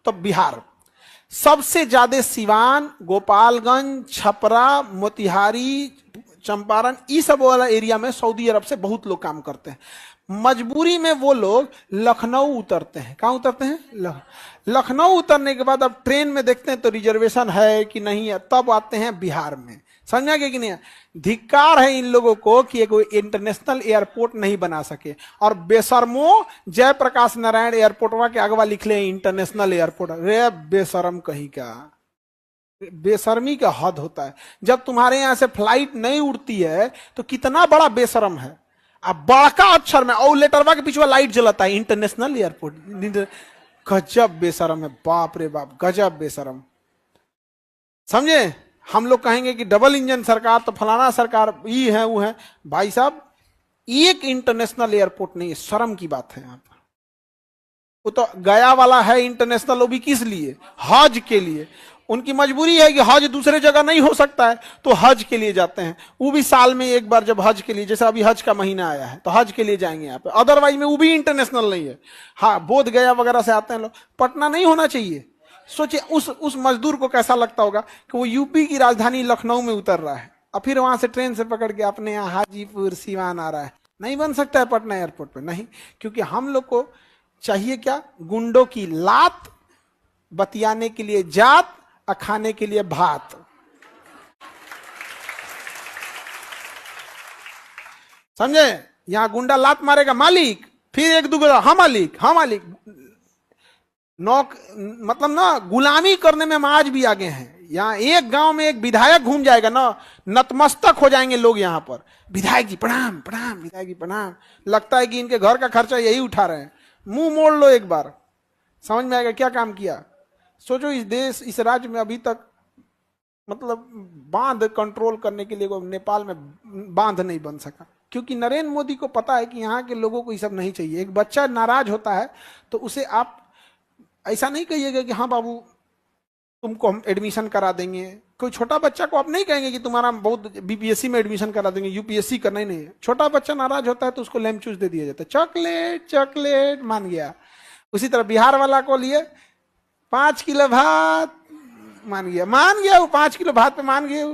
तो बिहार सबसे ज्यादा सिवान, गोपालगंज, छपरा, मोतिहारी, चंपारण, ये सब वाला एरिया में सऊदी अरब से बहुत लोग काम करते हैं। मजबूरी में वो लोग लखनऊ उतरते हैं। कहाँ उतरते हैं? लखनऊ उतरने के बाद अब ट्रेन में देखते हैं तो रिजर्वेशन है कि नहीं है, तब आते हैं बिहार में। समझा गया कि नहीं? धिक्कार है इन लोगों को कि एक इंटरनेशनल एयरपोर्ट नहीं बना सके। और बेशर्मो जयप्रकाश नारायण एयरपोर्टवा के अगवा लिख ले इंटरनेशनल एयरपोर्ट। रे बेशरम कहीं का, बेशर्मी का हद होता है। जब तुम्हारे यहां से फ्लाइट नहीं उड़ती है तो कितना बड़ा बेशरम है। अब बड़का अक्षर में और लेटरवा के पीछे लाइट जलता है इंटरनेशनल एयरपोर्ट। गजब बेशरम है, बाप रे बाप, गजब बेशरम। समझे? हम लोग कहेंगे कि डबल इंजन सरकार तो फलाना सरकार ये है वो है। भाई साहब एक इंटरनेशनल एयरपोर्ट नहीं है, शर्म की बात है। यहां पर वो तो गया वाला है इंटरनेशनल, वो भी किस लिए? हज के लिए। उनकी मजबूरी है कि हज दूसरे जगह नहीं हो सकता है तो हज के लिए जाते हैं। वो भी साल में एक बार, जब हज के लिए, जैसे अभी हज का महीना आया है तो हज के लिए जाएंगे यहाँ पे। अदरवाइज में वो भी इंटरनेशनल नहीं है। हाँ, बोध गया वगैरह से आते हैं लोग। पटना नहीं होना चाहिए। सोचिए उस मजदूर को कैसा लगता होगा कि वो यूपी की राजधानी लखनऊ में उतर रहा है और फिर वहां से ट्रेन से पकड़ के अपने यहाँ हाजीपुर, सिवान आ रहा है। नहीं बन सकता है पटना एयरपोर्ट पे, नहीं। क्योंकि हम लोग को चाहिए क्या? गुंडों की लात, बतियाने के लिए जात, खाने के लिए भात। समझे? यहां गुंडा लात मारेगा मालिक, फिर एक दूसरा हाँ मालिक, हाँ मालिक। नौक मतलब ना, गुलामी करने में हम आज भी आगे हैं। यहाँ एक गांव में एक विधायक घूम जाएगा ना, नतमस्तक हो जाएंगे लोग यहाँ पर। विधायक जी प्रणाम, प्रणाम, विधायक जी प्रणाम। लगता है कि इनके घर का खर्चा यही उठा रहे हैं। मुंह मोड़ लो एक बार, समझ में आएगा क्या काम किया। सोचो इस देश, इस राज्य में अभी तक मतलब बांध कंट्रोल करने के लिए नेपाल में बांध नहीं बन सका, क्योंकि नरेंद्र मोदी को पता है कि यहाँ के लोगों को ये सब नहीं चाहिए। एक बच्चा नाराज होता है तो उसे आप ऐसा नहीं कहिएगा कि हाँ बाबू तुमको हम एडमिशन करा देंगे। कोई छोटा बच्चा को आप नहीं कहेंगे कि तुम्हारा बहुत बीपीएससी में एडमिशन करा देंगे, यूपीएससी करना ही नहीं है। छोटा बच्चा नाराज होता है तो उसको लेम चूस दे दिया जाता है, चॉकलेट चॉकलेट, मान गया। उसी तरह बिहार वाला को लिए 5 किलो भात, मान गया, मान गया वो 5 किलो भात पे मान गया।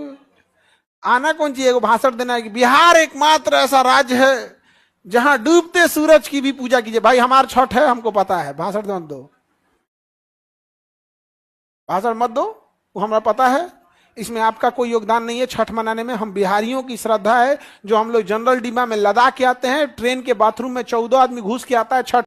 आना कौन चाहिए? वो भाषण देना है कि बिहार एकमात्र ऐसा राज्य है जहां डूबते सूरज की भी पूजा कीजिए। भाई हमारा छठ है, हमको पता है, भाषण मत दो, भाषण मत दो, वो हमारा पता है। इसमें आपका कोई योगदान नहीं है छठ मनाने में। हम बिहारियों की श्रद्धा है, जो हम लोग जनरल डिब्बा में लदा के आते हैं, ट्रेन के बाथरूम में 14 आदमी घुस के आता है छठ